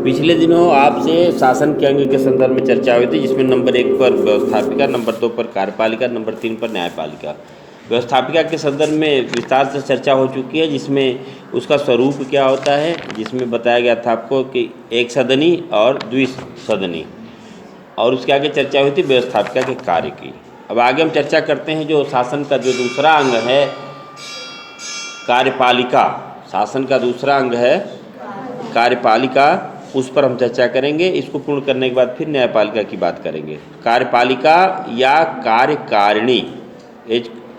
पिछले दिनों आपसे शासन के अंग के संदर्भ में चर्चा हुई थी, जिसमें नंबर 1 पर व्यवस्थापिका, नंबर 2 पर कार्यपालिका, नंबर 3 पर न्यायपालिका। व्यवस्थापिका के संदर्भ में विस्तार से चर्चा हो चुकी है, जिसमें उसका स्वरूप क्या होता है, जिसमें बताया गया था आपको कि एक सदनी और द्विसदनी, और उसके आगे चर्चा हुई थी व्यवस्थापिका के कार्य की। अब आगे हम चर्चा करते हैं जो शासन का जो दूसरा अंग है कार्यपालिका, शासन का दूसरा अंग है कार्यपालिका, उस पर हम चर्चा करेंगे। इसको पूर्ण करने के बाद फिर न्यायपालिका की बात करेंगे। कार्यपालिका या कार्यकारिणी,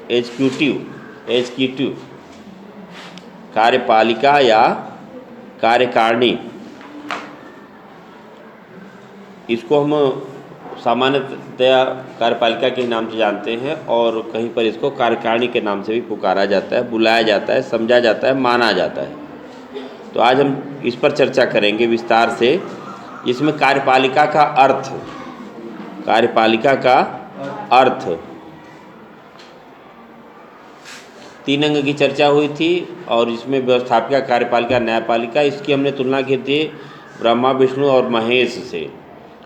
एग्जीक्यूटिव, कार्यपालिका या कार्यकारिणी, इसको हम सामान्यतया कार्यपालिका के नाम से जानते हैं और कहीं पर इसको कार्यकारिणी के नाम से भी पुकारा जाता है, बुलाया जाता है, समझा जाता है, माना जाता है। तो आज हम इस पर चर्चा करेंगे विस्तार से। इसमें कार्यपालिका का अर्थ, कार्यपालिका का अर्थ, 3 अंग की चर्चा हुई थी और इसमें व्यवस्थापिका, कार्यपालिका, न्यायपालिका, इसकी हमने तुलना की थी ब्रह्मा, विष्णु और महेश से।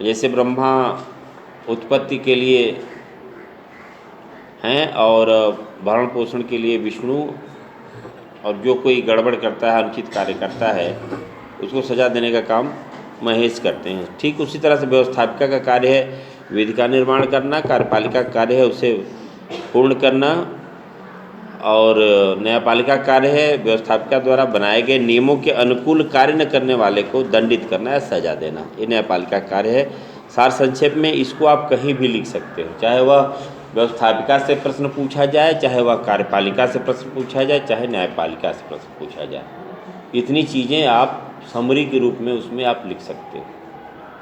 जैसे ब्रह्मा उत्पत्ति के लिए हैं और भरण पोषण के लिए विष्णु, और जो कोई गड़बड़ करता है, अनुचित कार्य करता है, उसको सजा देने का काम महेश करते हैं। ठीक उसी तरह से व्यवस्थापिका का कार्य है विधि का निर्माण करना, कार्यपालिका का कार्य है उसे पूर्ण करना, और न्यायपालिका का कार्य है व्यवस्थापिका द्वारा बनाए गए नियमों के अनुकूल कार्य न करने वाले को दंडित करना या सजा देना। ये न्यायपालिका का कार्य है। सार संक्षेप में इसको आप कहीं भी लिख सकते हो, चाहे वह व्यवस्थापिका से प्रश्न पूछा जाए, चाहे वह कार्यपालिका से प्रश्न पूछा जाए, चाहे न्यायपालिका से प्रश्न पूछा जाए। इतनी चीज़ें आप समरी के रूप में उसमें आप लिख सकते हो।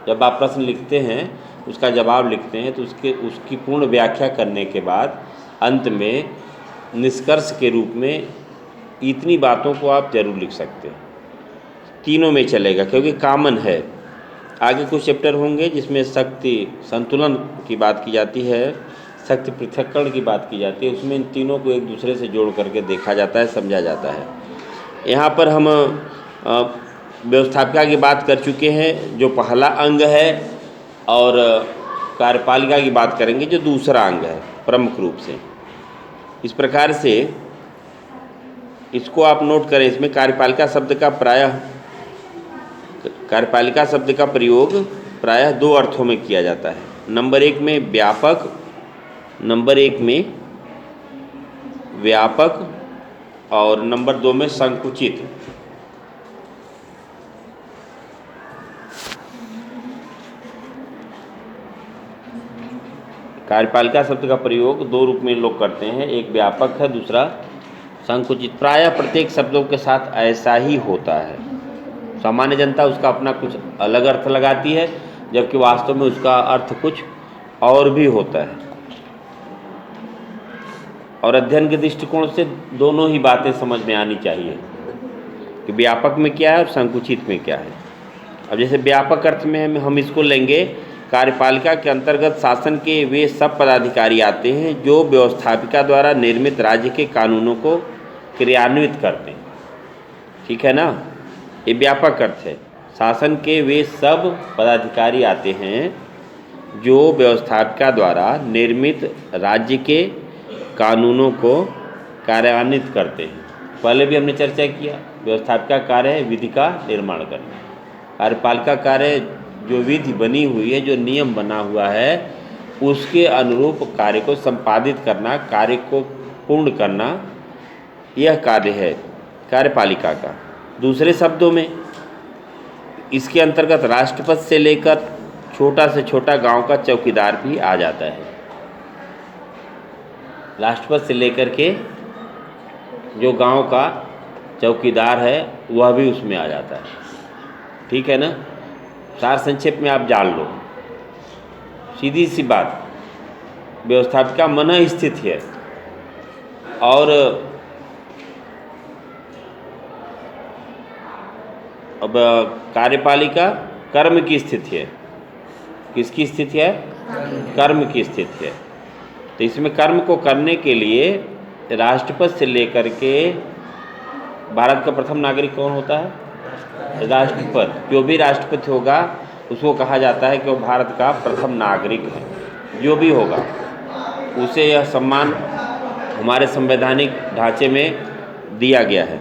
जब आप प्रश्न लिखते हैं, उसका जवाब लिखते हैं, तो उसकी पूर्ण व्याख्या करने के बाद अंत में निष्कर्ष के रूप में इतनी बातों को आप जरूर लिख सकते हैं। तीनों में चलेगा क्योंकि कॉमन है। आगे कुछ चैप्टर होंगे जिसमें शक्ति संतुलन की बात की जाती है, शक्ति पृथक्करण की बात की जाती है, उसमें इन तीनों को एक दूसरे से जोड़ करके देखा जाता है, समझा जाता है। यहाँ पर हम व्यवस्थापिका की बात कर चुके हैं जो पहला अंग है, और कार्यपालिका की बात करेंगे जो दूसरा अंग है प्रमुख रूप से। इस प्रकार से इसको आप नोट करें। इसमें कार्यपालिका शब्द का प्रयोग प्रायः 2 अर्थों में किया जाता है। नंबर 1 में व्यापक, और नंबर 2 में संकुचित। कार्यपालिका शब्द का प्रयोग 2 रूप में लोग करते हैं, एक व्यापक है, दूसरा संकुचित। प्रायः प्रत्येक शब्दों के साथ ऐसा ही होता है। सामान्य जनता उसका अपना कुछ अलग अर्थ लगाती है, जबकि वास्तव में उसका अर्थ कुछ और भी होता है। और अध्ययन के दृष्टिकोण से दोनों ही बातें समझ में आनी चाहिए कि व्यापक में क्या है और संकुचित में क्या है। अब जैसे व्यापक अर्थ में हम इसको लेंगे, कार्यपालिका के अंतर्गत शासन के वे सब पदाधिकारी आते हैं जो व्यवस्थापिका द्वारा निर्मित राज्य के कानूनों को क्रियान्वित करते हैं। ठीक है ना, ये व्यापक अर्थ है। शासन के वे सब पदाधिकारी आते हैं जो व्यवस्थापिका द्वारा निर्मित राज्य के कानूनों को कार्यान्वित करते हैं। पहले भी हमने चर्चा किया, व्यवस्थापिका कार्य है विधि का निर्माण करना, कार्यपालिका कार्य जो विधि बनी हुई है, जो नियम बना हुआ है, उसके अनुरूप कार्य को संपादित करना, कार्य को पूर्ण करना, यह कार्य है कार्यपालिका का। दूसरे शब्दों में इसके अंतर्गत राष्ट्रपति से लेकर छोटा से छोटा गांव का चौकीदार भी आ जाता है। राष्ट्रपति से लेकर के जो गांव का चौकीदार है वह भी उसमें आ जाता है। ठीक है ना, सार संक्षेप में आप जान लो। सीधी सी बात, व्यवस्थापिका मन स्थित है और अब कार्यपालिका कर्म की स्थिति है। किसकी स्थिति है? कर्म की स्थिति है। तो इसमें कर्म को करने के लिए राष्ट्रपति से लेकर के भारत का प्रथम नागरिक कौन होता है? राष्ट्रपति, जो भी राष्ट्रपति होगा उसको कहा जाता है कि वो भारत का प्रथम नागरिक है। जो भी होगा उसे यह सम्मान हमारे संवैधानिक ढांचे में दिया गया है।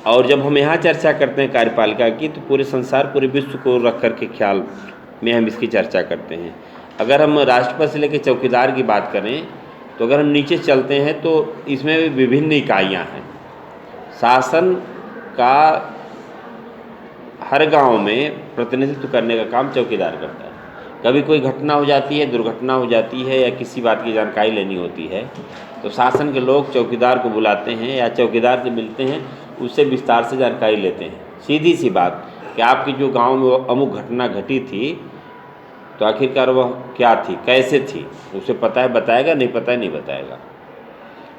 और जब हम यहाँ चर्चा करते हैं कार्यपालिका की, तो पूरे संसार, पूरे विश्व को रख कर के ख्याल में हम इसकी चर्चा करते हैं। अगर हम राष्ट्रपति से लेकर चौकीदार की बात करें, तो अगर हम नीचे चलते हैं तो इसमें भी विभिन्न इकाइयाँ हैं। शासन का हर गांव में प्रतिनिधित्व करने का काम चौकीदार करता है। कभी कोई घटना हो जाती है, दुर्घटना हो जाती है, या किसी बात की जानकारी लेनी होती है, तो शासन के लोग चौकीदार को बुलाते हैं या चौकीदार से मिलते हैं, उससे विस्तार से जानकारी लेते हैं। सीधी सी बात कि आपकी जो गांव में वो अमुक घटना घटी थी, तो आखिरकार वह क्या थी, कैसे थी, उसे पता है बताएगा, नहीं पता है नहीं बताएगा।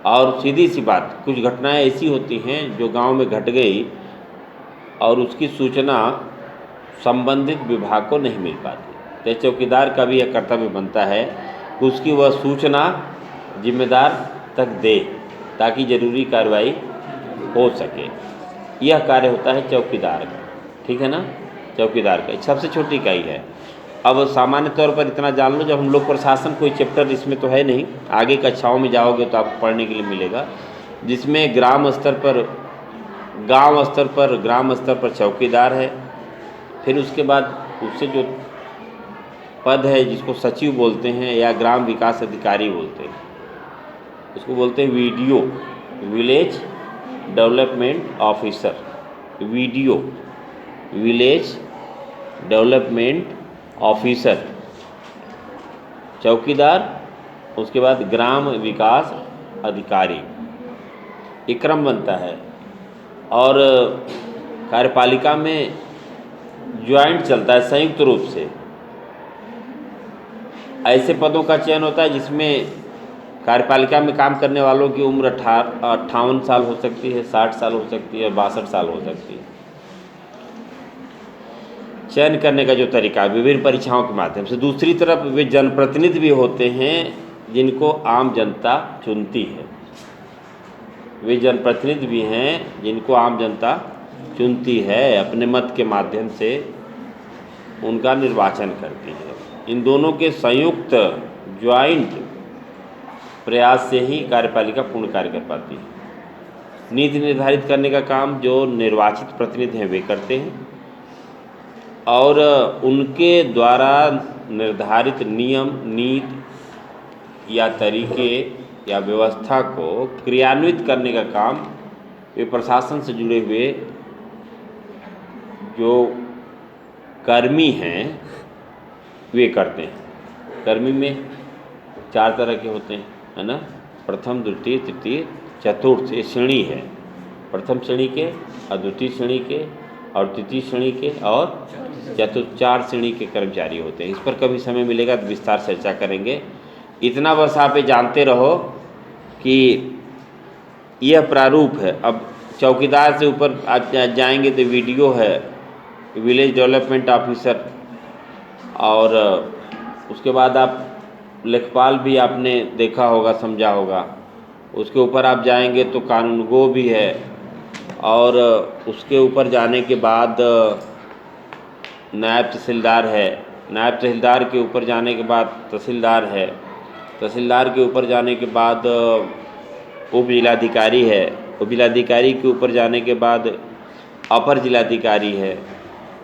और सीधी सी बात, कुछ घटनाएं ऐसी होती हैं जो गांव में घट गई और उसकी सूचना संबंधित विभाग को नहीं मिल पाती, तो चौकीदार का भी यह कर्तव्य बनता है कि उसकी वह सूचना जिम्मेदार तक दे, ताकि जरूरी कार्रवाई हो सके। यह कार्य होता है चौकीदार का, ठीक है ना। चौकीदार का सबसे छोटी इकाई है। अब सामान्य तौर पर इतना जान लो, जब हम लोग प्रशासन, कोई चैप्टर इसमें तो है नहीं, आगे कक्षाओं में जाओगे तो आपको पढ़ने के लिए मिलेगा, जिसमें ग्राम स्तर पर, गांव स्तर पर, ग्राम स्तर पर चौकीदार है। फिर उसके बाद उससे जो पद है जिसको सचिव बोलते हैं या ग्राम विकास अधिकारी बोलते हैं, उसको बोलते हैं video, village development officer. Video, village development officer, चौकीदार, उसके बाद ग्राम विकास अधिकारी, ये क्रम बनता है। और कार्यपालिका में ज्वाइंट चलता है, संयुक्त रूप से ऐसे पदों का चयन होता है जिसमें कार्यपालिका में काम करने वालों की उम्र 58 साल हो सकती है, 60 साल हो सकती है, 62 साल हो सकती है। चयन करने का जो तरीका है विभिन्न परीक्षाओं के माध्यम से। दूसरी तरफ वे जनप्रतिनिधि भी होते हैं जिनको आम जनता चुनती है। वे जनप्रतिनिधि भी हैं जिनको आम जनता चुनती है, अपने मत के माध्यम से उनका निर्वाचन करती है। इन दोनों के संयुक्त ज्वाइंट प्रयास से ही कार्यपालिका पूर्ण कार्य कर पाती है। नीति निर्धारित करने का काम जो निर्वाचित प्रतिनिधि हैं वे करते हैं, और उनके द्वारा निर्धारित नियम, नीति या तरीके या व्यवस्था को क्रियान्वित करने का काम वे प्रशासन से जुड़े हुए जो कर्मी हैं वे करते हैं। कर्मी में 4 तरह के होते हैं, है ना। प्रथम, द्वितीय, तृतीय, चतुर्थ, ये श्रेणी है। प्रथम श्रेणी के, और द्वितीय श्रेणी के, और तृतीय श्रेणी के, और चतुर्थ, 4 श्रेणी के कर्मचारी होते हैं। इस पर कभी समय मिलेगा तो विस्तार से चर्चा करेंगे। इतना बस आप ये जानते रहो कि यह प्रारूप है। अब चौकीदार से ऊपर आप जाएंगे तो वीडियो है, विलेज डेवलपमेंट ऑफिसर, और उसके बाद आप लेखपाल भी आपने देखा होगा, समझा होगा। उसके ऊपर आप जाएंगे तो कानूनगो भी है, और उसके ऊपर जाने के बाद नायब तहसीलदार है। नायब तहसीलदार के ऊपर जाने के बाद तहसीलदार है। तहसीलदार के ऊपर जाने के बाद उप जिलाधिकारी है। उप जिलाधिकारी के ऊपर जाने के बाद अपर जिलाधिकारी है।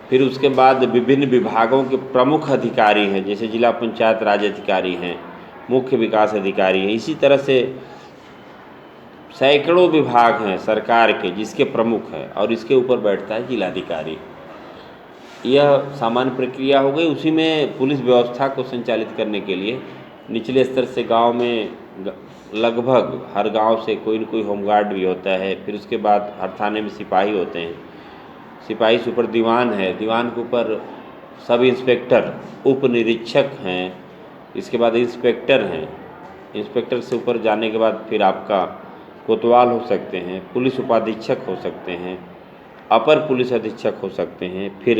फिर उसके बाद विभिन्न विभागों के प्रमुख अधिकारी हैं, जैसे जिला पंचायत राज अधिकारी हैं, मुख्य विकास अधिकारी हैं। इसी तरह से सैकड़ों विभाग हैं सरकार के जिसके प्रमुख हैं, और इसके ऊपर बैठता है जिलाधिकारी। यह सामान्य प्रक्रिया हो गई। उसी में पुलिस व्यवस्था को संचालित करने के लिए निचले स्तर से गांव में लगभग हर गांव से कोई न कोई होमगार्ड भी होता है। फिर उसके बाद हर थाने में सिपाही होते हैं। सिपाही से ऊपर दीवान है। दीवान के ऊपर सब इंस्पेक्टर, उप निरीक्षक हैं। इसके बाद इंस्पेक्टर हैं। इंस्पेक्टर से ऊपर जाने के बाद फिर आपका कोतवाल हो सकते हैं, पुलिस उपाधीक्षक हो सकते हैं, अपर पुलिस अधीक्षक हो सकते हैं, फिर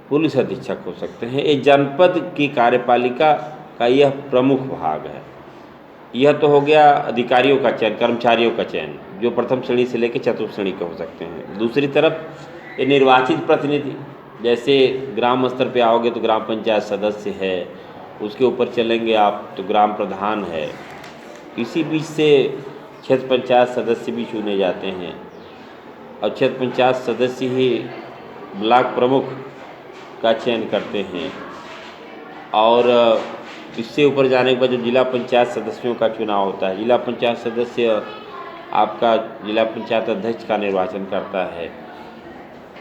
पुलिस अधीक्षक हो सकते हैं। ये जनपद की कार्यपालिका का यह प्रमुख भाग है। यह तो हो गया अधिकारियों का चयन, कर्मचारियों का चयन, जो प्रथम श्रेणी से लेकर चतुर्थ श्रेणी के हो सकते हैं। दूसरी तरफ ये निर्वाचित प्रतिनिधि, जैसे ग्राम स्तर पे आओगे तो ग्राम पंचायत सदस्य है, उसके ऊपर चलेंगे आप तो ग्राम प्रधान है, इसी बीच से क्षेत्र पंचायत सदस्य भी चुने जाते हैं और क्षेत्र पंचायत सदस्य ही ब्लॉक प्रमुख का चयन करते हैं। और इससे ऊपर जाने के बाद जो जिला पंचायत सदस्यों का चुनाव होता है, जिला पंचायत सदस्य आपका जिला पंचायत अध्यक्ष का निर्वाचन करता है।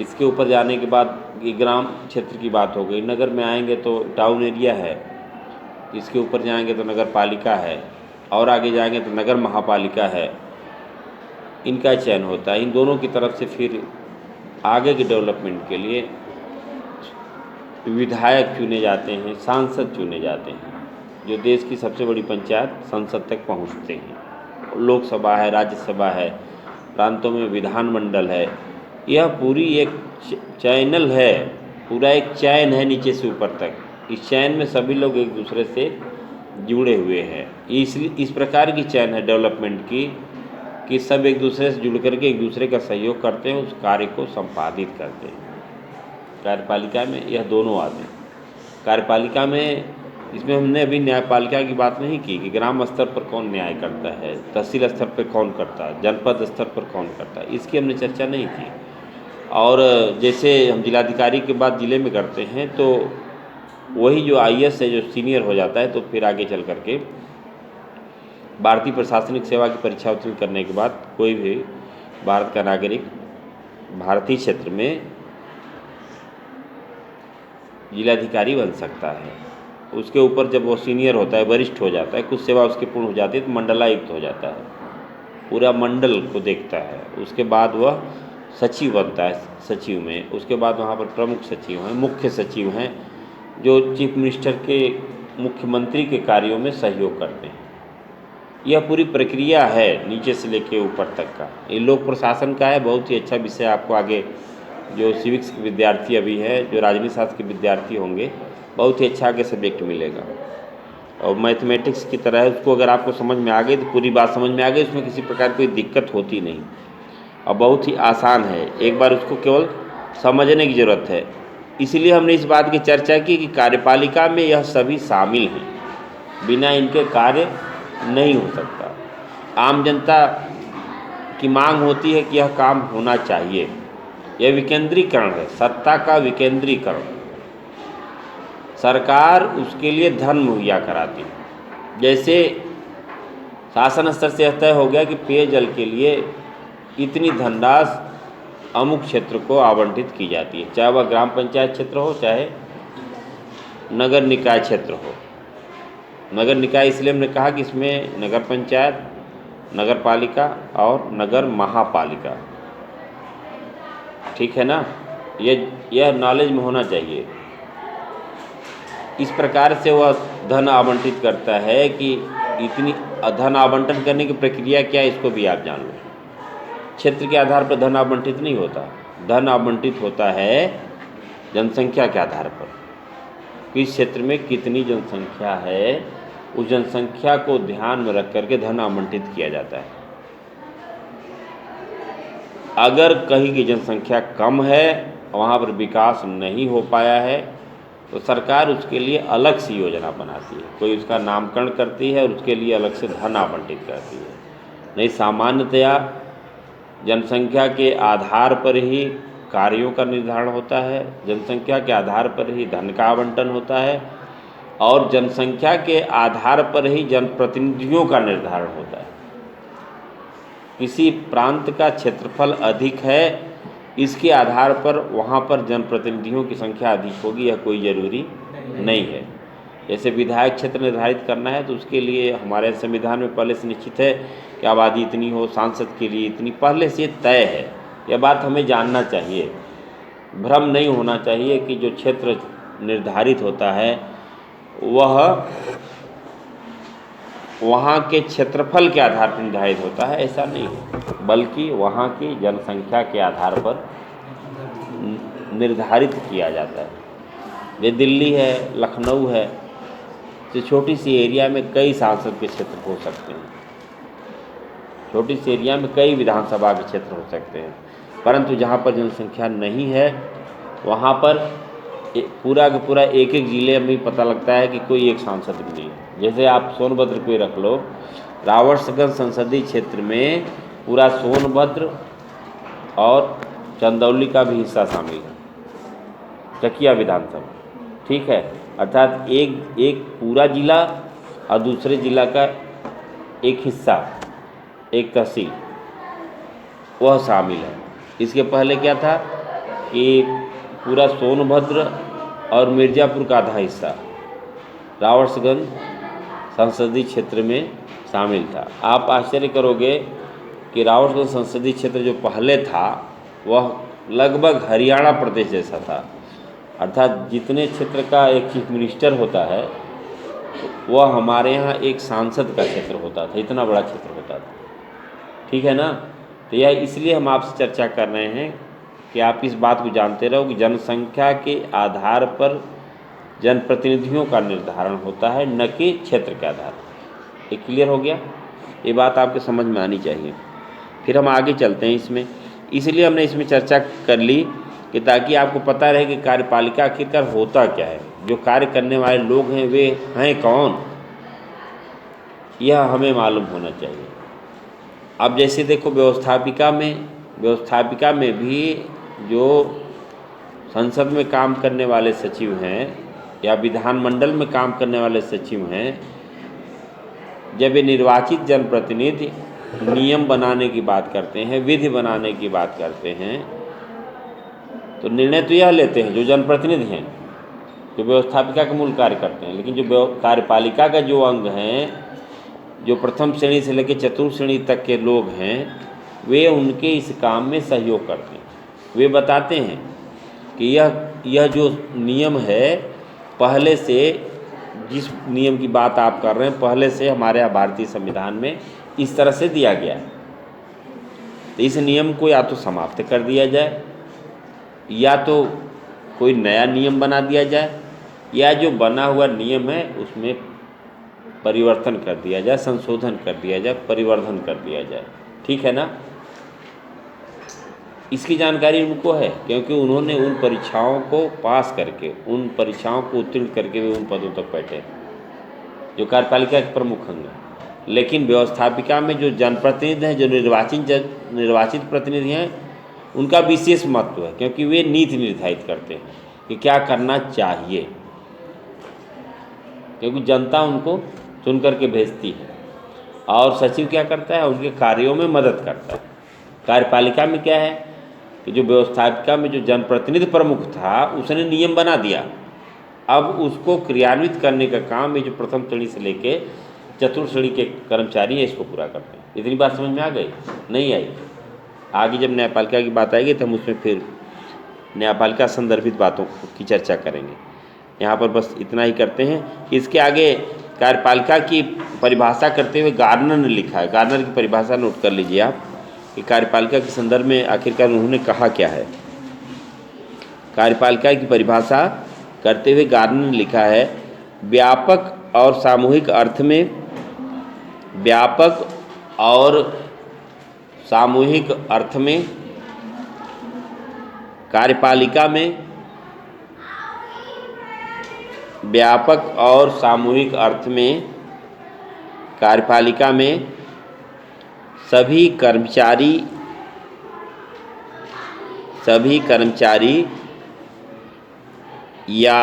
इसके ऊपर जाने के बाद ये ग्राम क्षेत्र की बात हो गई। नगर में आएंगे तो टाउन एरिया है, इसके ऊपर जाएंगे तो नगर पालिका है, और आगे जाएंगे तो नगर महापालिका है। इनका चयन होता है। इन दोनों की तरफ से फिर आगे के डेवलपमेंट के लिए विधायक चुने जाते हैं, सांसद चुने जाते हैं, जो देश की सबसे बड़ी पंचायत संसद तक पहुंचते हैं। लोकसभा है, राज्यसभा है, प्रांतों में विधानमंडल है। यह पूरी एक चैनल है, पूरा एक चैन है नीचे से ऊपर तक। इस चैन में सभी लोग एक दूसरे से जुड़े हुए हैं। इसलिए इस प्रकार की चैन है डेवलपमेंट की कि सब एक दूसरे से जुड़ करके एक दूसरे का सहयोग करते हैं, उस कार्य को संपादित करते हैं। कार्यपालिका में यह दोनों आते हैं। कार्यपालिका में इसमें हमने अभी न्यायपालिका की बात नहीं की कि ग्राम स्तर पर कौन न्याय करता है, तहसील स्तर पर कौन करता है, जनपद स्तर पर कौन करता है, इसकी हमने चर्चा नहीं की। और जैसे हम जिलाधिकारी के बाद ज़िले में करते हैं तो वही जो IAS है, जो सीनियर हो जाता है, तो फिर आगे चल करके भारतीय प्रशासनिक सेवा की परीक्षा उत्तीर्ण करने के बाद कोई भी भारत का नागरिक भारतीय क्षेत्र में जिलाधिकारी बन सकता है। उसके ऊपर जब वो सीनियर होता है, वरिष्ठ हो जाता है, कुछ सेवा उसकी पूर्ण हो जाती है तो मंडलायुक्त हो जाता है, पूरा मंडल को देखता है। उसके बाद वह सचिव बनता है, सचिव में। उसके बाद वहाँ पर प्रमुख सचिव हैं, मुख्य सचिव हैं, जो चीफ मिनिस्टर के, मुख्यमंत्री के कार्यों में सहयोग करते हैं। यह पूरी प्रक्रिया है नीचे से लेके ऊपर तक का। ये लोक प्रशासन का है, बहुत ही अच्छा विषय। आपको आगे जो सिविक्स के विद्यार्थी अभी है, जो राजनीति शास्त्र के विद्यार्थी होंगे, बहुत ही अच्छा आगे सब्जेक्ट मिलेगा। और मैथमेटिक्स की तरह है, उसको अगर आपको समझ में आ गई तो पूरी बात समझ में आ गई, उसमें किसी प्रकार कोई दिक्कत होती नहीं और बहुत ही आसान है। एक बार उसको केवल समझने की ज़रूरत है। इसीलिए हमने इस बात की चर्चा की कि कार्यपालिका में यह सभी शामिल हैं, बिना इनके कार्य नहीं हो सकता। आम जनता की मांग होती है कि यह काम होना चाहिए। यह विकेंद्रीकरण है, सत्ता का विकेंद्रीकरण। सरकार उसके लिए धन मुहैया कराती है। जैसे शासन स्तर से तय हो गया कि पेयजल के लिए इतनी धनराशि अमुक क्षेत्र को आवंटित की जाती है, चाहे वह ग्राम पंचायत क्षेत्र हो, चाहे नगर निकाय क्षेत्र हो। नगर निकाय इसलिए हमने कहा कि इसमें नगर पंचायत, नगर पालिका और नगर महापालिका, ठीक है ना। यह नॉलेज में होना चाहिए। इस प्रकार से वह धन आवंटित करता है कि इतनी धन आवंटन करने की प्रक्रिया क्या है, इसको भी आप जान लो। क्षेत्र के आधार पर धन आवंटित नहीं होता। धन आवंटित होता है जनसंख्या के आधार पर। किस क्षेत्र में कितनी जनसंख्या है, उस जनसंख्या को ध्यान में रख करके धन आवंटित किया जाता है। अगर कहीं की जनसंख्या कम है, वहाँ पर विकास नहीं हो पाया है, तो सरकार उसके लिए अलग सी योजना बनाती है, कोई उसका नामकरण करती है और उसके लिए अलग से धन आवंटित करती है। नहीं, सामान्यतया जनसंख्या के आधार पर ही कार्यों का निर्धारण होता है, जनसंख्या के आधार पर ही धन का आवंटन होता है और जनसंख्या के आधार पर ही जनप्रतिनिधियों का निर्धारण होता है। किसी प्रांत का क्षेत्रफल अधिक है, इसके आधार पर वहाँ पर जनप्रतिनिधियों की संख्या अधिक होगी, यह कोई ज़रूरी नहीं है। जैसे विधायक क्षेत्र निर्धारित करना है तो उसके लिए हमारे संविधान में पहले से निश्चित है कि आबादी इतनी हो, सांसद के लिए इतनी, पहले से तय है। यह बात हमें जानना चाहिए। भ्रम नहीं होना चाहिए कि जो क्षेत्र निर्धारित होता है वह वहाँ के क्षेत्रफल के आधार पर निर्धारित होता है, ऐसा नहीं है, बल्कि वहाँ की जनसंख्या के आधार पर निर्धारित किया जाता है। ये दिल्ली है, लखनऊ है, तो छोटी सी एरिया में कई सांसद के क्षेत्र हो सकते हैं, छोटी सी एरिया में कई विधानसभा के क्षेत्र हो सकते हैं। परंतु जहाँ पर जनसंख्या नहीं है वहाँ पर पूरा का पूरा एक एक ज़िले में पता लगता है कि कोई एक सांसद भी नहीं है। जैसे आप सोनभद्र को ही रख लो, रावटसगंज संसदीय क्षेत्र में पूरा सोनभद्र और चंदौली का भी हिस्सा शामिल है, चकिया विधानसभा, ठीक है। अर्थात एक पूरा जिला और दूसरे जिला का एक हिस्सा, एक तहसील, वह शामिल है। इसके पहले क्या था कि पूरा सोनभद्र और मिर्ज़ापुर का आधा हिस्सा रावटसगंज संसदीय क्षेत्र में शामिल था। आप आश्चर्य करोगे कि रावटसगंज संसदीय क्षेत्र जो पहले था वह लगभग हरियाणा प्रदेश जैसा था। अर्थात जितने क्षेत्र का एक चीफ मिनिस्टर होता है वह हमारे यहाँ एक सांसद का क्षेत्र होता था, इतना बड़ा क्षेत्र होता था, ठीक है ना। तो यह इसलिए हम आपसे चर्चा कर रहे हैं कि आप इस बात को जानते रहो कि जनसंख्या के आधार पर जनप्रतिनिधियों का निर्धारण होता है, न कि क्षेत्र के आधार पर। ये क्लियर हो गया? ये बात आपके समझ में आनी चाहिए। फिर हम आगे चलते हैं इसमें। इसलिए हमने इसमें चर्चा कर ली कि ताकि आपको पता रहे कि कार्यपालिका आखिरकार होता क्या है, जो कार्य करने वाले लोग हैं वे हैं कौन, यह हमें मालूम होना चाहिए। अब जैसे देखो व्यवस्थापिका में भी जो संसद में काम करने वाले सचिव हैं या विधानमंडल में काम करने वाले सचिव हैं, जब ये निर्वाचित जनप्रतिनिधि नियम बनाने की बात करते हैं, विधि बनाने की बात करते हैं, तो निर्णय तो यह लेते हैं जो जनप्रतिनिधि हैं, जो व्यवस्थापिका का मूल कार्य करते हैं। लेकिन जो कार्यपालिका का जो अंग हैं, जो प्रथम श्रेणी से लेकर चतुर्थ श्रेणी तक के लोग हैं, वे उनके इस काम में सहयोग करते हैं। वे बताते हैं कि यह जो नियम है, पहले से जिस नियम की बात आप कर रहे हैं, पहले से हमारे यहाँ भारतीय संविधान में इस तरह से दिया गया है। तो इस नियम को या तो समाप्त कर दिया जाए, या तो कोई नया नियम बना दिया जाए, या जो बना हुआ नियम है उसमें परिवर्तन कर दिया जाए, संशोधन कर दिया जाए, परिवर्धन कर दिया जाए, ठीक है ना। इसकी जानकारी उनको है क्योंकि उन्होंने उन परीक्षाओं को पास करके, उन परीक्षाओं को उत्तीर्ण करके वे उन पदों तक बैठे जो कार्यपालिका के प्रमुख अंग हैं। लेकिन व्यवस्थापिका में जो जनप्रतिनिधि हैं, जो निर्वाचित प्रतिनिधि हैं, उनका विशेष महत्व है क्योंकि वे नीति निर्धारित करते हैं कि क्या करना चाहिए, क्योंकि जनता उनको चुन करके भेजती है। और सचिव क्या करता है? उनके कार्यों में मदद करता है। कार्यपालिका में क्या है कि जो व्यवस्थापिका में जो जनप्रतिनिधि प्रमुख था उसने नियम बना दिया, अब उसको क्रियान्वित करने का काम ये जो प्रथम श्रेणी से लेके चतुर्थ श्रेणी के कर्मचारी हैं इसको पूरा करते हैं। इतनी बात समझ में आ गई? नहीं आई? आगे जब न्यायपालिका की बात आएगी तो हम उसमें फिर न्यायपालिका संदर्भित बातों की चर्चा करेंगे। यहाँ पर बस इतना ही करते हैं। इसके आगे कार्यपालिका की परिभाषा करते हुए गार्नर ने लिखा है। गार्नर की परिभाषा नोट कर लीजिए आप कि कार्यपालिका के संदर्भ में आखिरकार उन्होंने कहा क्या है। कार्यपालिका की परिभाषा करते हुए गार्नर ने लिखा है, व्यापक और सामूहिक अर्थ में, व्यापक और सामूहिक अर्थ में कार्यपालिका में, व्यापक और सामूहिक अर्थ में कार्यपालिका में सभी कर्मचारी या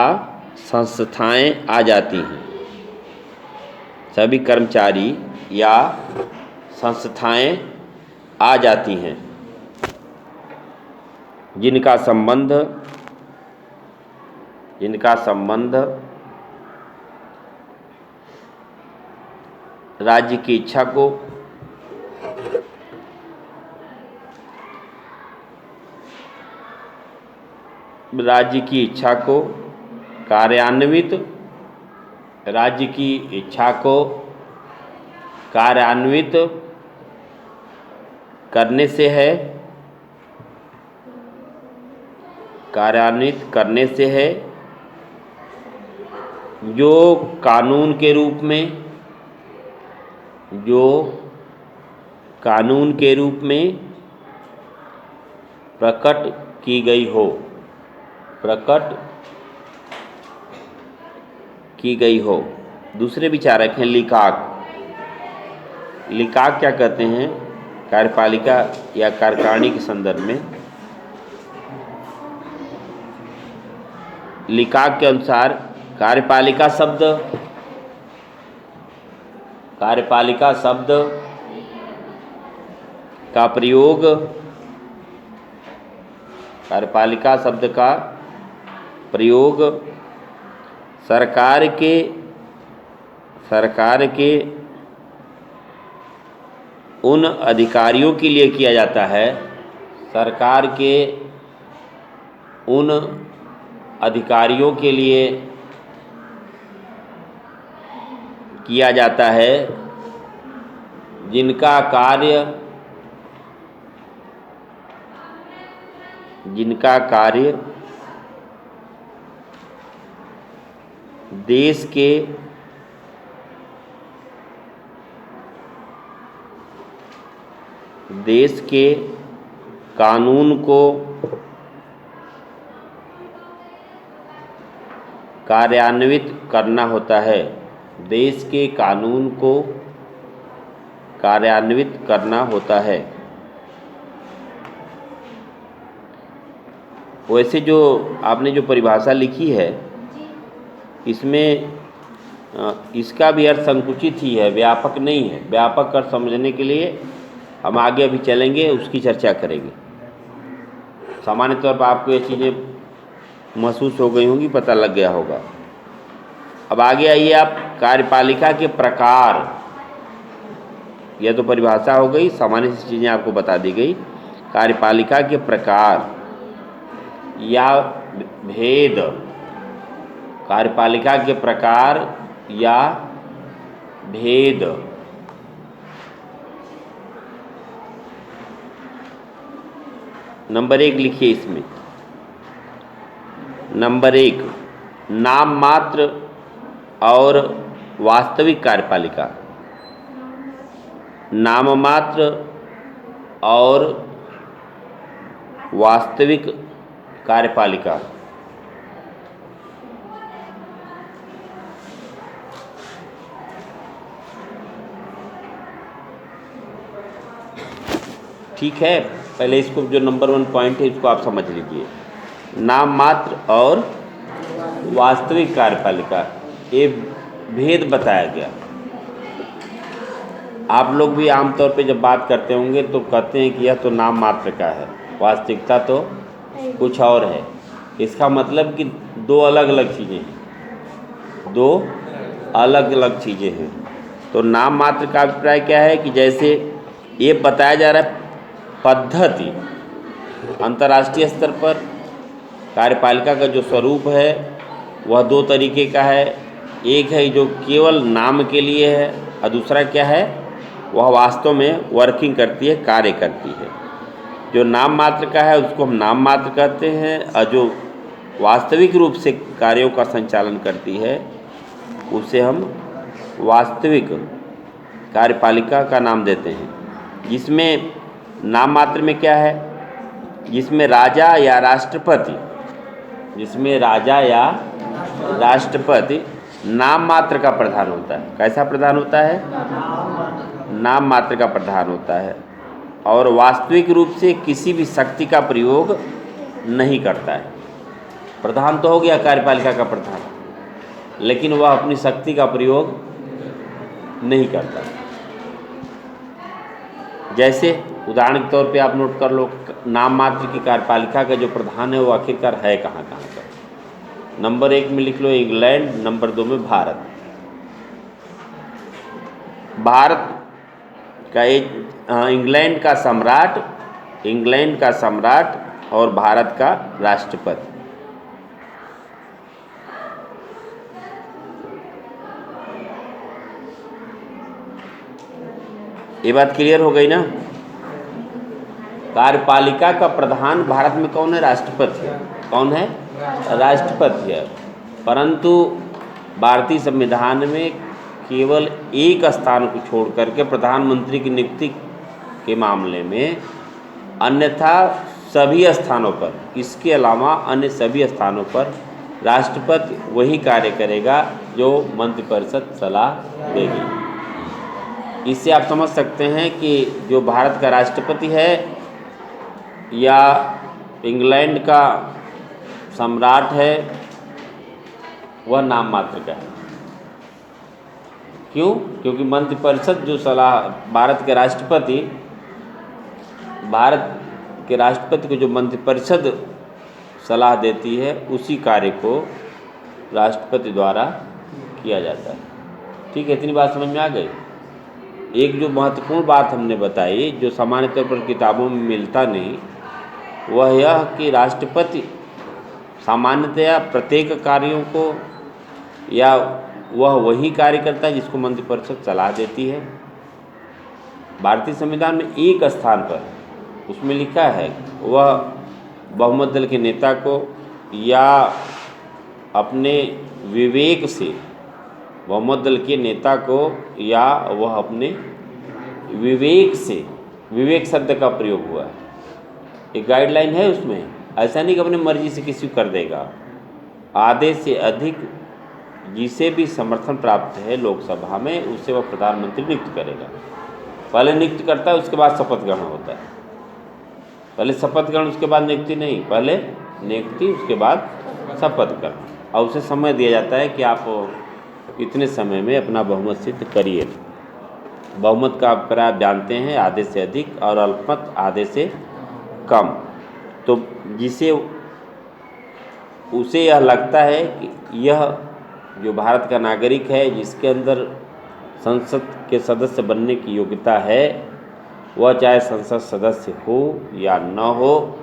संस्थाएं आ जाती हैं। सभी कर्मचारी या संस्थाएं आ जाती हैं जिनका संबंध राज्य की इच्छा को कार्यान्वित करने से है, जो कानून के रूप में प्रकट की गई हो, प्रकट की गई हो। दूसरे विचारक हैं लिकाक। लिकाक क्या कहते हैं? कार्यपालिका या कार्यकारिणी के संदर्भ में लिकाक के अनुसार कार्यपालिका शब्द का प्रयोग, कार्यपालिका शब्द का प्रयोग सरकार के उन अधिकारियों के लिए किया जाता है, सरकार के उन अधिकारियों के लिए किया जाता है जिनका कार्य देश के कानून को कार्यान्वित करना होता है, देश के कानून को कार्यान्वित करना होता है। वैसे जो आपने जो परिभाषा लिखी है इसमें इसका भी अर्थ संकुचित ही है, व्यापक नहीं है। व्यापक अर्थ समझने के लिए हम आगे अभी चलेंगे, उसकी चर्चा करेंगे। सामान्य तौर पर आपको ये चीज़ें महसूस हो गई होंगी, पता लग गया होगा। अब आगे आइए आप, कार्यपालिका के प्रकार। यह तो परिभाषा हो गई, सामान्य सी चीज़ें आपको बता दी गई। कार्यपालिका के प्रकार या भेद, कार्यपालिका के प्रकार या भेद। नंबर 1 लिखिए इसमें। नंबर 1, नाम मात्र और वास्तविक कार्यपालिका। नाम मात्र और वास्तविक कार्यपालिका। ठीक है, पहले इसको जो नंबर 1 पॉइंट है इसको आप समझ लीजिए। नाम मात्र और वास्तविक कार्यपालिका, ये भेद बताया गया। आप लोग भी आमतौर पे जब बात करते होंगे तो कहते हैं कि यह तो नाम मात्र का है, वास्तविकता तो कुछ और है। इसका मतलब कि दो अलग अलग चीज़ें हैं, दो अलग अलग चीज़ें हैं। तो नाम मात्र का अभिप्राय क्या है कि जैसे ये बताया जा रहा है पद्धति, अंतर्राष्ट्रीय स्तर पर कार्यपालिका का जो स्वरूप है वह 2 तरीके का है। एक है जो केवल नाम के लिए है और दूसरा क्या है, वह वास्तव में वर्किंग करती है, कार्य करती है। जो नाम मात्र का है उसको हम नाम मात्र कहते हैं और जो वास्तविक रूप से कार्यों का संचालन करती है उसे हम वास्तविक कार्यपालिका का नाम देते हैं। जिसमें नाम मात्र में क्या है, जिसमें राजा या राष्ट्रपति नाम मात्र का प्रधान होता है। कैसा प्रधान होता है? नाम मात्र का प्रधान होता है और वास्तविक रूप से किसी भी शक्ति का प्रयोग नहीं करता है। प्रधान तो हो गया कार्यपालिका का प्रधान, लेकिन वह अपनी शक्ति का प्रयोग नहीं करता। जैसे उदाहरण के तौर पे आप नोट कर लो, नाम मात्र की कार्यपालिका का जो प्रधान है वो आखिरकार है कहाँ का। नंबर 1 में लिख लो इंग्लैंड, नंबर 2 में भारत। भारत का इंग्लैंड का सम्राट और भारत का राष्ट्रपति। ये बात क्लियर हो गई ना? कार्यपालिका का प्रधान भारत में कौन है? राष्ट्रपति है। कौन है? राष्ट्रपति है। परंतु भारतीय संविधान में केवल एक स्थान को छोड़ करके प्रधानमंत्री की नियुक्ति के मामले में, अन्यथा सभी स्थानों पर, इसके अलावा अन्य सभी स्थानों पर राष्ट्रपति वही कार्य करेगा जो मंत्रिपरिषद सलाह देगी। इससे आप समझ सकते हैं कि जो भारत का राष्ट्रपति है या इंग्लैंड का सम्राट है वह नाम मात्र का है। क्यों? क्योंकि मंत्रिपरिषद जो सलाह भारत के राष्ट्रपति को जो मंत्रिपरिषद सलाह देती है उसी कार्य को राष्ट्रपति द्वारा किया जाता है। ठीक है, इतनी बात समझ में आ गई। एक जो महत्वपूर्ण बात हमने बताई जो सामान्य तौर पर किताबों में मिलता नहीं, वह यह कि राष्ट्रपति सामान्यतया प्रत्येक कार्यों को या वह वही कार्य करता है जिसको मंत्रिपरिषद सलाह देती है। भारतीय संविधान में एक स्थान पर उसमें लिखा है वह बहुमत दल के नेता को या अपने विवेक से, बहुमत दल के नेता को या वह अपने विवेक से, विवेक शब्द का प्रयोग हुआ है, एक गाइडलाइन है उसमें। ऐसा नहीं कि अपने मर्जी से किसी को कर देगा। आधे से अधिक जिसे भी समर्थन प्राप्त है लोकसभा में उसे वह प्रधानमंत्री नियुक्त करेगा। पहले नियुक्त करता है, उसके बाद शपथ ग्रहण होता है। पहले शपथ ग्रहण, उसके बाद नियुक्ति नहीं, पहले नियुक्ति उसके बाद शपथ ग्रहण। और उसे समय दिया जाता है कि आप इतने समय में अपना बहुमत सिद्ध करिए। बहुमत का अभिप्राय आप जानते हैं, आधे से अधिक और अल्पमत आधे से कम। तो जिसे उसे यह लगता है कि यह जो भारत का नागरिक है जिसके अंदर संसद के सदस्य बनने की योग्यता है, वह चाहे संसद सदस्य हो या न हो,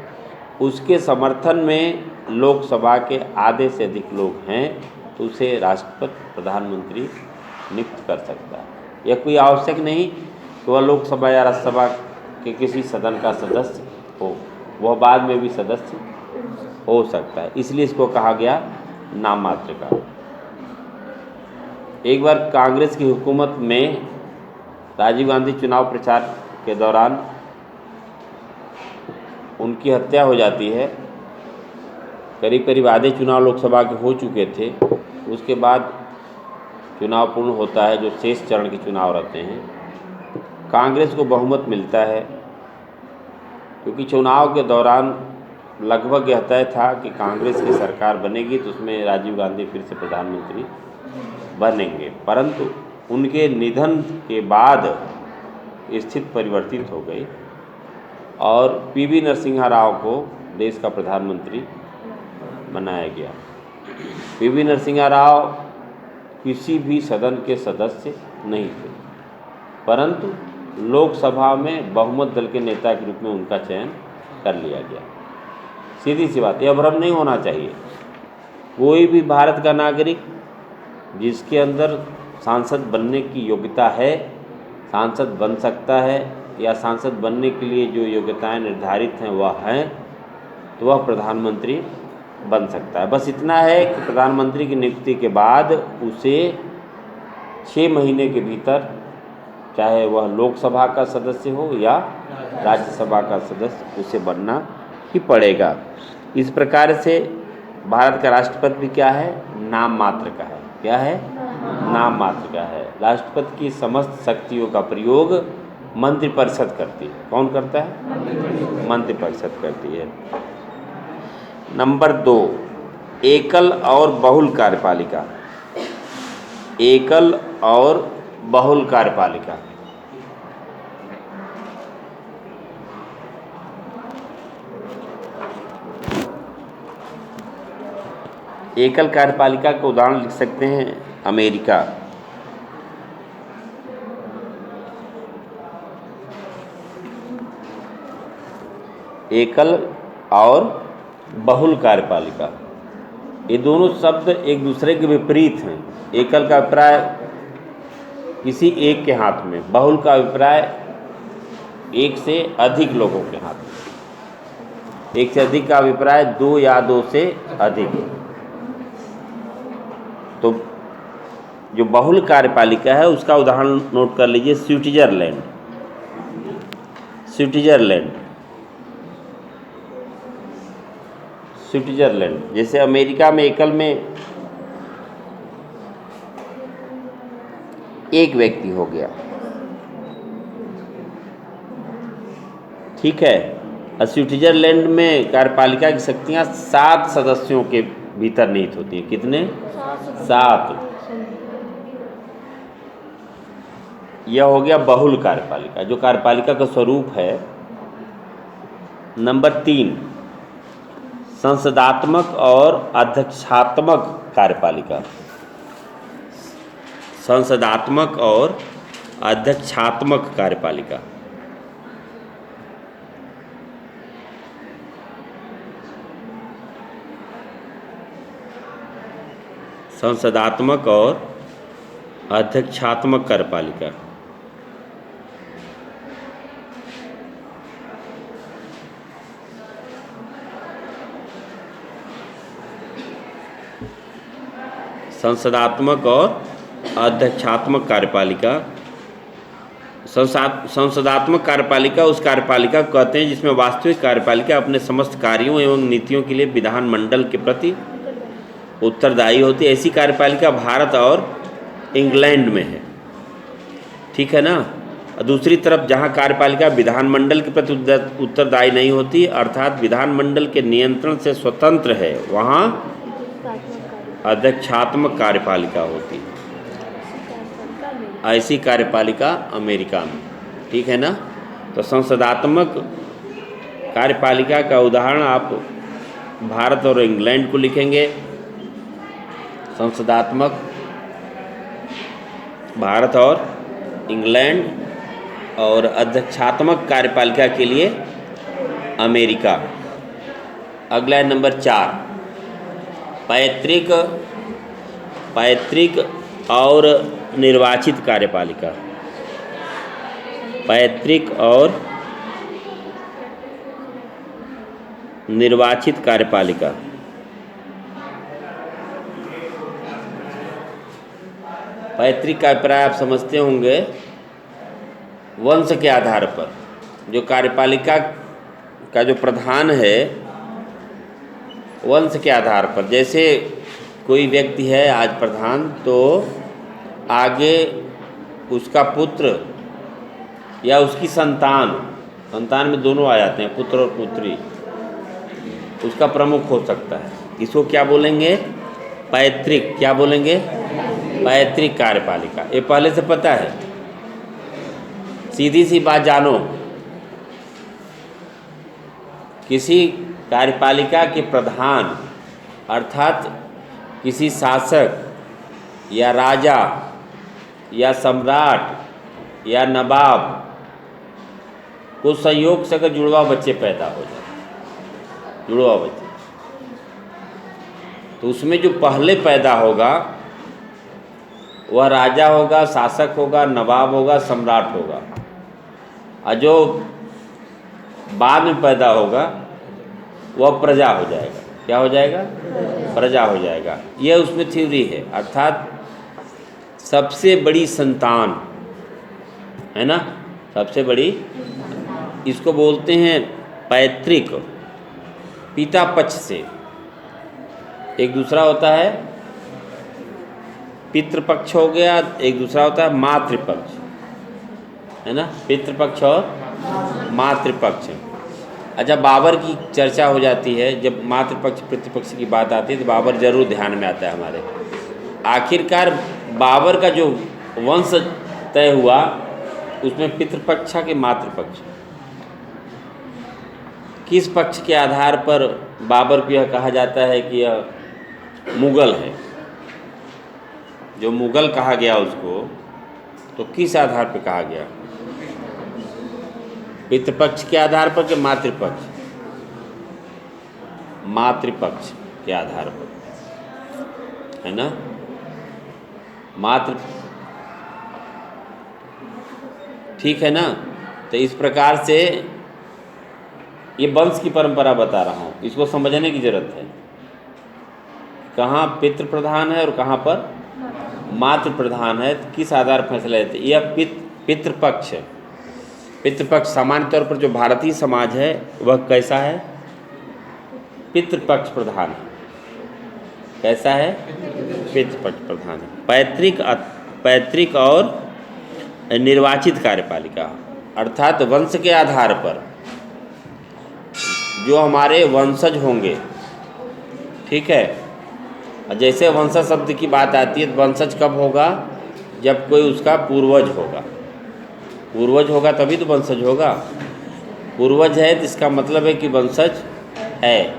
उसके समर्थन में लोकसभा के आधे से अधिक लोग हैं तो उसे राष्ट्रपति प्रधानमंत्री नियुक्त कर सकता है। यह कोई आवश्यक नहीं कि वह लोकसभा या राज्यसभा के किसी सदन का सदस्य हो, वह बाद में भी सदस्य हो सकता है। इसलिए इसको कहा गया नाम मात्र का। एक बार कांग्रेस की हुकूमत में राजीव गांधी चुनाव प्रचार के दौरान उनकी हत्या हो जाती है। करीब करीब आधे चुनाव लोकसभा के हो चुके थे। उसके बाद चुनाव पूर्ण होता है, जो शेष चरण के चुनाव रहते हैं। कांग्रेस को बहुमत मिलता है क्योंकि चुनाव के दौरान लगभग यह तय था कि कांग्रेस की सरकार बनेगी तो उसमें राजीव गांधी फिर से प्रधानमंत्री बनेंगे। परंतु उनके निधन के बाद स्थिति परिवर्तित हो गई और पीवी नरसिम्हा राव को देश का प्रधानमंत्री बनाया गया। पीवी नरसिम्हा राव किसी भी सदन के सदस्य नहीं थे, परंतु लोकसभा में बहुमत दल के नेता के रूप में उनका चयन कर लिया गया। सीधी सी बात, यह भ्रम नहीं होना चाहिए। कोई भी भारत का नागरिक जिसके अंदर सांसद बनने की योग्यता है, सांसद बन सकता है या सांसद बनने के लिए जो योग्यताएं निर्धारित हैं वह हैं, तो वह प्रधानमंत्री बन सकता है। बस इतना है कि प्रधानमंत्री की नियुक्ति के बाद उसे 6 महीने के भीतर, चाहे वह लोकसभा का सदस्य हो या राज्यसभा का सदस्य, उसे बनना ही पड़ेगा। इस प्रकार से भारत का राष्ट्रपति भी क्या है? नाम मात्र का है। क्या है? नाम मात्र का है। राष्ट्रपति की समस्त शक्तियों का प्रयोग मंत्रिपरिषद करती है। कौन करता है? मंत्रिपरिषद करती है। नंबर 2, एकल और बहुल कार्यपालिका। एकल और बहुल कार्यपालिका। एकल कार्यपालिका का उदाहरण लिख सकते हैं अमेरिका। एकल और बहुल कार्यपालिका, ये दोनों शब्द एक दूसरे के विपरीत हैं। एकल का अभिप्राय किसी एक के हाथ में, बहुल का अभिप्राय एक से अधिक लोगों के हाथ में। एक से अधिक का अभिप्राय 2 या 2 से अधिक। तो जो बहुल कार्यपालिका है उसका उदाहरण नोट कर लीजिए, स्विट्जरलैंड। Switzerland Switzerland. जैसे अमेरिका में एकल में एक व्यक्ति हो गया, ठीक है। और स्विट्जरलैंड में कार्यपालिका की शक्तियां 7 सदस्यों के भीतर निहित होती हैं। कितने? 7। यह हो गया बहुल कार्यपालिका, जो कार्यपालिका का स्वरूप है। नंबर 3, संसदात्मक और अध्यक्षात्मक कार्यपालिका। संसदात्मक और अध्यक्षात्मक कार्यपालिका। संसदात्मक और अध्यक्षात्मक कार्यपालिका। संसदात्मक और अध्यक्षात्मक कार्यपालिका। संसदात्मक कार्यपालिका उस कार्यपालिका को कहते हैं जिसमें वास्तविक कार्यपालिका अपने समस्त कार्यों एवं नीतियों के लिए विधानमंडल के प्रति उत्तरदायी होती है। ऐसी कार्यपालिका भारत और इंग्लैंड में है, ठीक है ना। दूसरी तरफ जहाँ कार्यपालिका विधानमंडल के प्रति उत्तरदायी नहीं होती, अर्थात विधानमंडल के नियंत्रण से स्वतंत्र है, वहाँ अध्यक्षात्मक कार्यपालिका होती है। ऐसी कार्यपालिका अमेरिका में, ठीक है ना। तो संसदात्मक कार्यपालिका का उदाहरण आप भारत और इंग्लैंड को लिखेंगे। संसदात्मक भारत और इंग्लैंड, और अध्यक्षात्मक कार्यपालिका के लिए अमेरिका। अगला है नंबर 4, पैतृक और निर्वाचित कार्यपालिका। पैतृक और निर्वाचित कार्यपालिका। पैतृक का अभिप्राय आप समझते होंगे, वंश के आधार पर जो कार्यपालिका का जो प्रधान है, वंश के आधार पर। जैसे कोई व्यक्ति है आज प्रधान, तो आगे उसका पुत्र या उसकी संतान में दोनों आ जाते हैं, पुत्र और पुत्री, उसका प्रमुख हो सकता है। इसको क्या बोलेंगे? पैतृक। क्या बोलेंगे? पैतृक कार्यपालिका। ये पहले से पता है, सीधी सी बात जानो। किसी कार्यपालिका के प्रधान अर्थात किसी शासक या राजा या सम्राट या नवाब को संयोग से अगर जुड़वा बच्चे पैदा हो जाए, जुड़वा बच्चे, तो उसमें जो पहले पैदा होगा वह राजा होगा, शासक होगा, नवाब होगा, सम्राट होगा, और जो बाद में पैदा होगा वह प्रजा हो जाएगा। क्या हो जाएगा? प्रजा हो जाएगा। यह उसमें थ्योरी है, अर्थात सबसे बड़ी संतान है ना, सबसे बड़ी, इसको बोलते हैं पैतृक। पिता पक्ष से एक दूसरा होता है पितृपक्ष हो गया, एक दूसरा होता है मातृपक्ष, है ना, पितृपक्ष और मातृपक्ष। अच्छा, बाबर की चर्चा हो जाती है, जब मातृपक्ष पितृपक्ष की बात आती है तो बाबर जरूर ध्यान में आता है हमारे। आखिरकार बाबर का जो वंश तय हुआ उसमें पितृपक्ष के मातृपक्ष, किस पक्ष के आधार पर बाबर को यह कहा जाता है कि यह मुगल है, जो मुगल कहा गया उसको, तो किस आधार पर कहा गया? पितृपक्ष के आधार पर कि मातृपक्ष? मातृपक्ष के आधार पर, है ना। ठीक है ना। तो इस प्रकार से ये वंश की परंपरा बता रहा हूँ, इसको समझने की जरूरत है। कहाँ पितृ प्रधान है और कहाँ पर मातृ प्रधान है, तो किस आधार पर फैसला लेते? यह पितृपक्ष है। पितृपक्ष सामान्य तौर पर जो भारतीय समाज है वह कैसा है? पितृपक्ष प्रधान है। कैसा है? पितृपक्ष प्रधान है। पैतृक और निर्वाचित कार्यपालिका, अर्थात वंश के आधार पर जो हमारे वंशज होंगे, ठीक है। जैसे वंशज शब्द की बात आती है तो वंशज कब होगा? जब कोई उसका पूर्वज होगा। पूर्वज होगा तभी तो वंशज होगा। पूर्वज है तो इसका मतलब है कि वंशज है।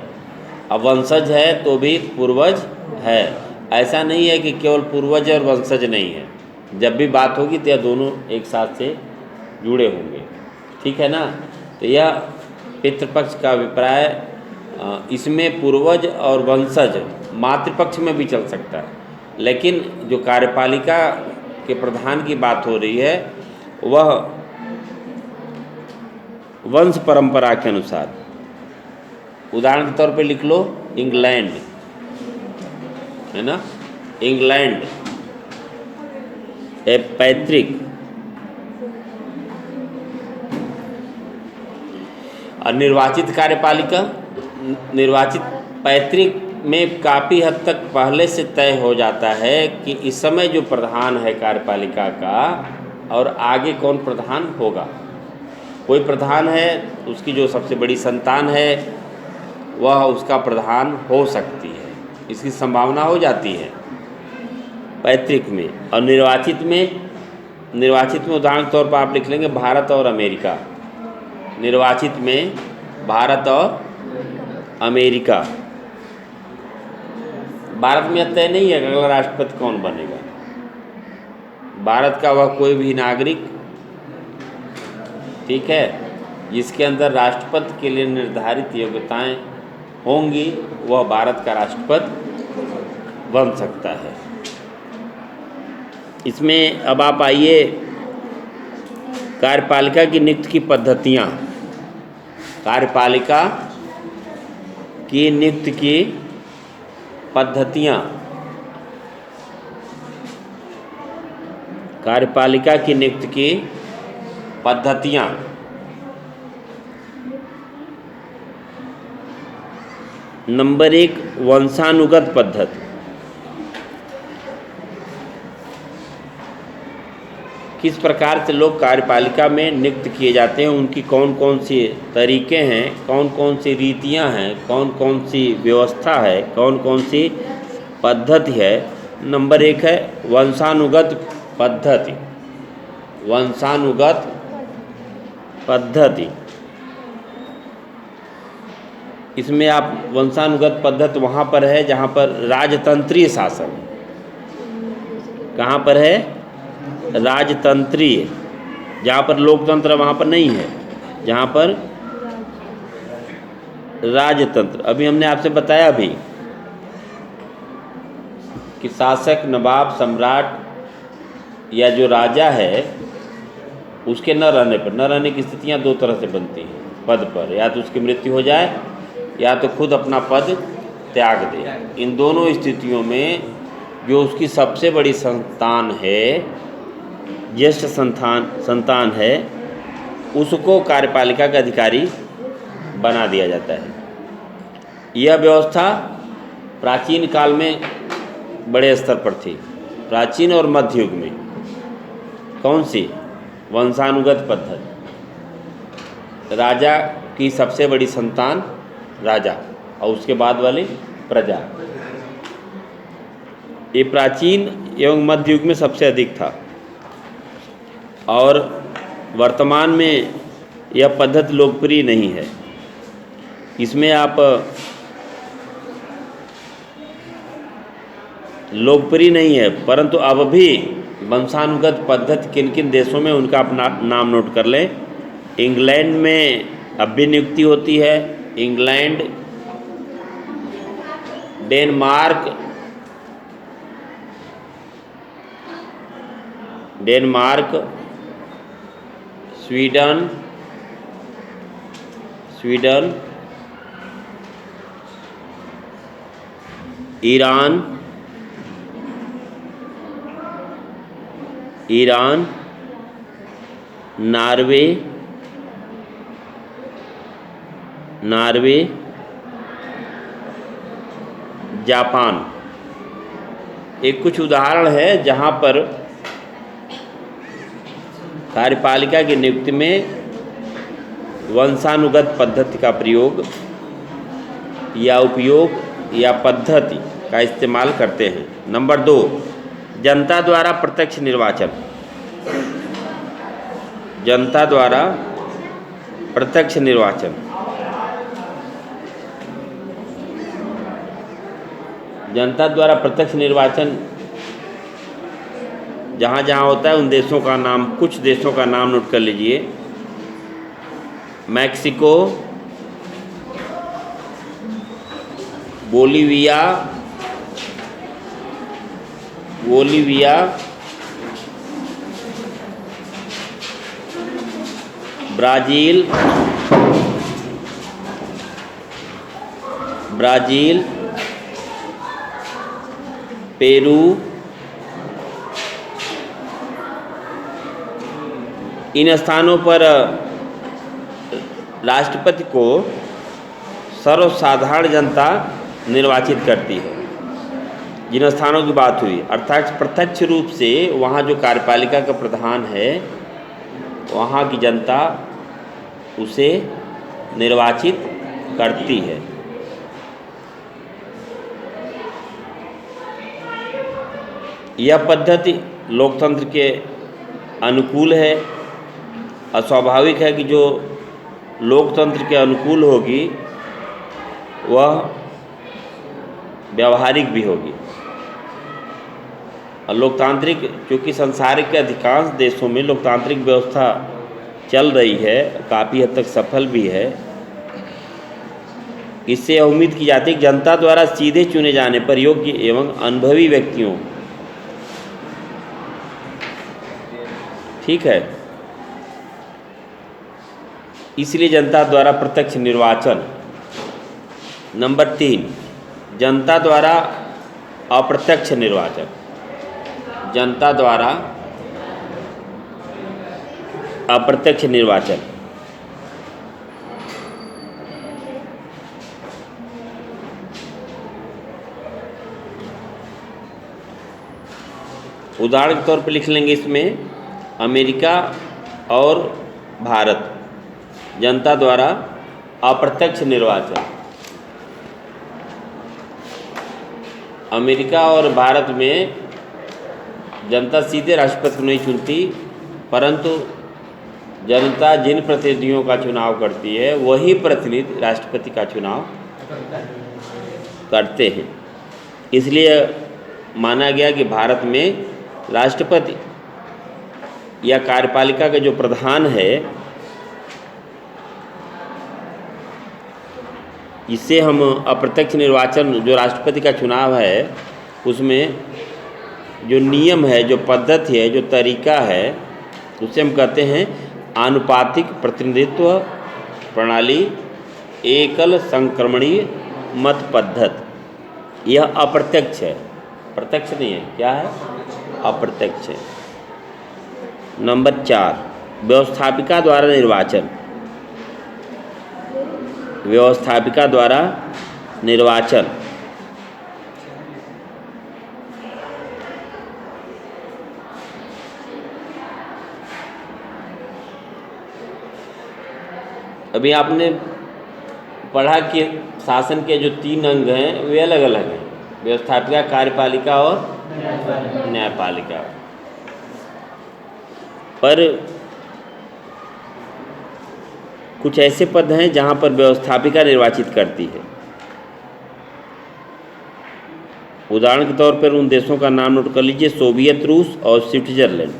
अब वंशज है तो भी पूर्वज है। ऐसा नहीं है कि केवल पूर्वज और वंशज नहीं है। जब भी बात होगी तो यह दोनों एक साथ से जुड़े होंगे, ठीक है ना। तो यह पितृपक्ष का अभिप्राय, इसमें पूर्वज और वंशज मातृपक्ष में भी चल सकता है, लेकिन जो कार्यपालिका के प्रधान की बात हो रही है वह वंश परंपरा के अनुसार। उदाहरण के तौर पे लिख लो इंग्लैंड, है ना। इंग्लैंड ए पैतृक और निर्वाचित कार्यपालिका। निर्वाचित पैतृक में काफ़ी हद तक पहले से तय हो जाता है कि इस समय जो प्रधान है कार्यपालिका का और आगे कौन प्रधान होगा। कोई प्रधान है, उसकी जो सबसे बड़ी संतान है वह उसका प्रधान हो सकती है, इसकी संभावना हो जाती है पैतृक में। और निर्वाचित में उदाहरण के तौर पर आप लिख लेंगे भारत और अमेरिका। निर्वाचित में भारत और अमेरिका। भारत में तय नहीं है कि अगला राष्ट्रपति कौन बनेगा। भारत का वह कोई भी नागरिक, ठीक है, जिसके अंदर राष्ट्रपति के लिए निर्धारित योग्यताएं होंगी वह भारत का राष्ट्रपति बन सकता है। इसमें अब आप आइए कार्यपालिका की नियुक्ति की पद्धतियाँ। कार्यपालिका की नियुक्ति की पद्धतियाँ। कार्यपालिका की नियुक्ति की पद्धतियाँ। नंबर 1, वंशानुगत पद्धति। किस प्रकार से लोग कार्यपालिका में नियुक्त किए जाते हैं, उनकी कौन कौन सी तरीके हैं, कौन कौन सी रीतियां हैं, कौन कौन सी व्यवस्था है, कौन कौन सी पद्धति है। नंबर 1 है वंशानुगत पद्धति। वंशानुगत पद्धति, इसमें आप वंशानुगत पद्धति वहाँ पर है जहाँ पर राजतंत्रीय शासन। कहाँ पर है? राजतंत्रीय। जहाँ पर लोकतंत्र वहाँ पर नहीं है, जहाँ पर राजतंत्र। अभी हमने आपसे बताया भी कि शासक, नवाब, सम्राट या जो राजा है उसके न रहने की स्थितियाँ दो तरह से बनती हैं पद पर। या तो उसकी मृत्यु हो जाए या तो खुद अपना पद त्याग दे। इन दोनों स्थितियों में जो उसकी सबसे बड़ी संतान है, ज्येष्ठ संतान है, उसको कार्यपालिका का अधिकारी बना दिया जाता है। यह व्यवस्था प्राचीन काल में बड़े स्तर पर थी। प्राचीन और मध्य युग में कौन सी? वंशानुगत पद्धति। राजा की सबसे बड़ी संतान राजा और उसके बाद वाली प्रजा। ये प्राचीन एवं मध्य युग में सबसे अधिक था और वर्तमान में यह पद्धति लोकप्रिय नहीं है। इसमें आप लोकप्रिय नहीं है, परंतु अब भी वंशानुगत पद्धति किन किन देशों में, उनका अपना नाम नोट कर लें। इंग्लैंड में अब भी नियुक्ति होती है। England, Denmark, Sweden, Iran, Norway, Japan. एक कुछ उदाहरण है जहाँ पर कार्यपालिका की नियुक्ति में वंशानुगत पद्धति का प्रयोग या उपयोग या पद्धति का इस्तेमाल करते हैं। नंबर 2, जनता द्वारा प्रत्यक्ष निर्वाचन। जनता द्वारा प्रत्यक्ष निर्वाचन। जनता द्वारा प्रत्यक्ष निर्वाचन जहाँ जहाँ होता है उन देशों का नाम, कुछ देशों का नाम नोट कर लीजिए। मैक्सिको, बोलीविया, ब्राज़ील, पेरू, इन स्थानों पर राष्ट्रपति को सर्वसाधारण जनता निर्वाचित करती है। जिन स्थानों की बात हुई, अर्थात प्रत्यक्ष रूप से वहाँ जो कार्यपालिका का प्रधान है वहाँ की जनता उसे निर्वाचित करती है। यह पद्धति लोकतंत्र के अनुकूल है। अस्वाभाविक है कि जो लोकतंत्र के अनुकूल होगी वह व्यावहारिक भी होगी। और लोकतांत्रिक, क्योंकि संसार के अधिकांश देशों में लोकतांत्रिक व्यवस्था चल रही है, काफ़ी हद तक सफल भी है, इससे यह उम्मीद की जाती है कि जनता द्वारा सीधे चुने जाने पर योग्य एवं अनुभवी व्यक्तियों, ठीक है, इसलिए जनता द्वारा प्रत्यक्ष निर्वाचन। नंबर 3, जनता द्वारा अप्रत्यक्ष निर्वाचन। जनता द्वारा अप्रत्यक्ष निर्वाचन। उदाहरण के तौर पर लिख लेंगे इसमें अमेरिका और भारत, जनता द्वारा अप्रत्यक्ष निर्वाचन। अमेरिका और भारत में जनता सीधे राष्ट्रपति को नहीं चुनती, परंतु जनता जिन प्रतिनिधियों का चुनाव करती है वही प्रतिनिधि राष्ट्रपति का चुनाव करते हैं। इसलिए माना गया कि भारत में राष्ट्रपति या कार्यपालिका का जो प्रधान है, इससे हम अप्रत्यक्ष निर्वाचन, जो राष्ट्रपति का चुनाव है उसमें जो नियम है, जो पद्धति है, जो तरीका है, उसे हम कहते हैं आनुपातिक प्रतिनिधित्व प्रणाली, एकल संक्रमणीय मत पद्धति। यह अप्रत्यक्ष है, प्रत्यक्ष नहीं है। क्या है? अप्रत्यक्ष है। नंबर 4, व्यवस्थापिका द्वारा निर्वाचन। व्यवस्थापिका द्वारा निर्वाचन। अभी आपने पढ़ा कि शासन के जो 3 अंग हैं वे अलग अलग हैं, व्यवस्थापिका, कार्यपालिका और न्यायपालिका। पर कुछ ऐसे पद हैं जहाँ पर व्यवस्थापिका निर्वाचित करती है। उदाहरण के तौर पर उन देशों का नाम नोट कर लीजिए, सोवियत रूस और स्विट्जरलैंड।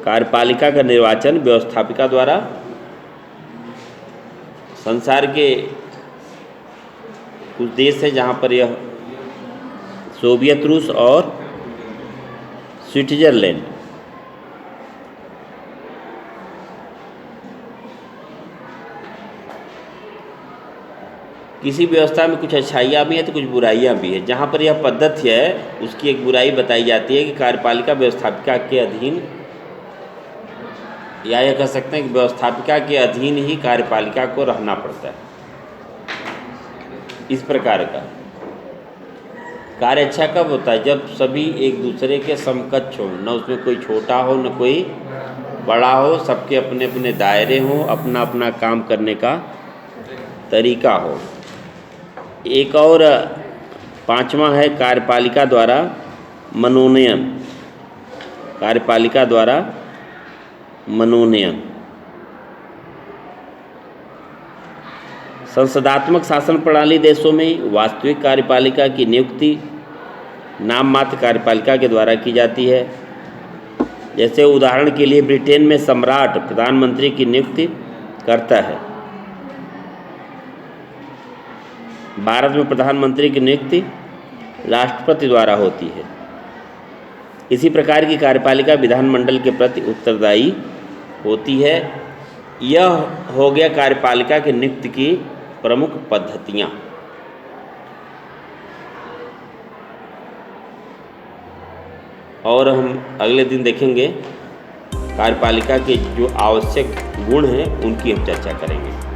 कार्यपालिका का निर्वाचन व्यवस्थापिका द्वारा। संसार के कुछ देश हैं जहाँ पर यह सोवियत रूस और स्विट्जरलैंड। किसी व्यवस्था में कुछ अच्छाइयाँ भी हैं तो कुछ बुराइयाँ भी हैं। जहाँ पर यह पद्धति है उसकी एक बुराई बताई जाती है कि कार्यपालिका व्यवस्थापिका के अधीन, या यह कह सकते हैं कि व्यवस्थापिका के अधीन ही कार्यपालिका को रहना पड़ता है। इस प्रकार का कार्य अच्छा कब होता है? जब सभी एक दूसरे के समकक्ष हो, न उसमें कोई छोटा हो न कोई बड़ा हो, सबके अपने अपने दायरे हों, अपना अपना काम करने का तरीका हो। एक और पांचवा है कार्यपालिका द्वारा मनोनयन। कार्यपालिका द्वारा मनोनयन। संसदात्मक शासन प्रणाली देशों में वास्तविक कार्यपालिका की नियुक्ति नाम मात्र कार्यपालिका के द्वारा की जाती है। जैसे उदाहरण के लिए ब्रिटेन में सम्राट प्रधानमंत्री की नियुक्ति करता है। भारत में प्रधानमंत्री की नियुक्ति राष्ट्रपति द्वारा होती है। इसी प्रकार की कार्यपालिका विधानमंडल के प्रति उत्तरदायी होती है। यह हो गया कार्यपालिका की नियुक्ति की प्रमुख पद्धतियाँ। और हम अगले दिन देखेंगे कार्यपालिका के जो आवश्यक गुण हैं उनकी हम चर्चा करेंगे।